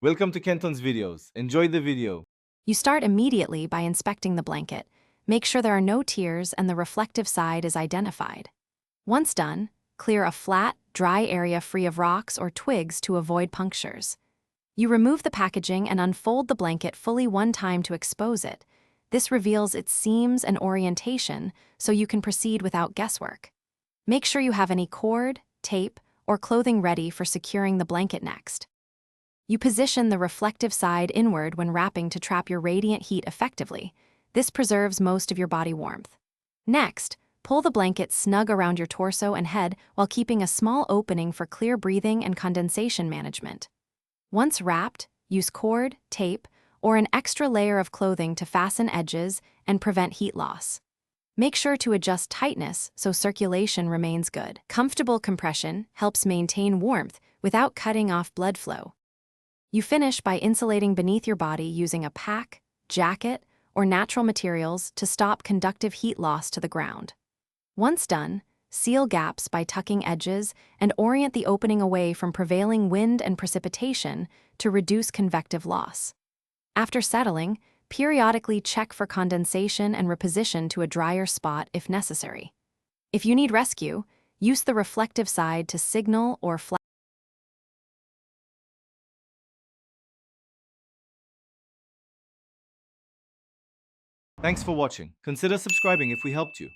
Welcome to Kenton's videos. Enjoy the video. You start immediately by inspecting the blanket. Make sure there are no tears and the reflective side is identified. Once done, clear a flat, dry area free of rocks or twigs to avoid punctures. You remove the packaging and unfold the blanket fully one time to expose it. This reveals its seams and orientation, so you can proceed without guesswork. Make sure you have any cord, tape, or clothing ready for securing the blanket next. You position the reflective side inward when wrapping to trap your radiant heat effectively. This preserves most of your body warmth. Next, pull the blanket snug around your torso and head while keeping a small opening for clear breathing and condensation management. Once wrapped, use cord, tape, or an extra layer of clothing to fasten edges and prevent heat loss. Make sure to adjust tightness so circulation remains good. Comfortable compression helps maintain warmth without cutting off blood flow. You finish by insulating beneath your body using a pack, jacket, or natural materials to stop conductive heat loss to the ground. Once done, seal gaps by tucking edges and orient the opening away from prevailing wind and precipitation to reduce convective loss. After settling, periodically check for condensation and reposition to a drier spot if necessary. If you need rescue, use the reflective side to signal or flash. Thanks for watching. Consider subscribing if we helped you.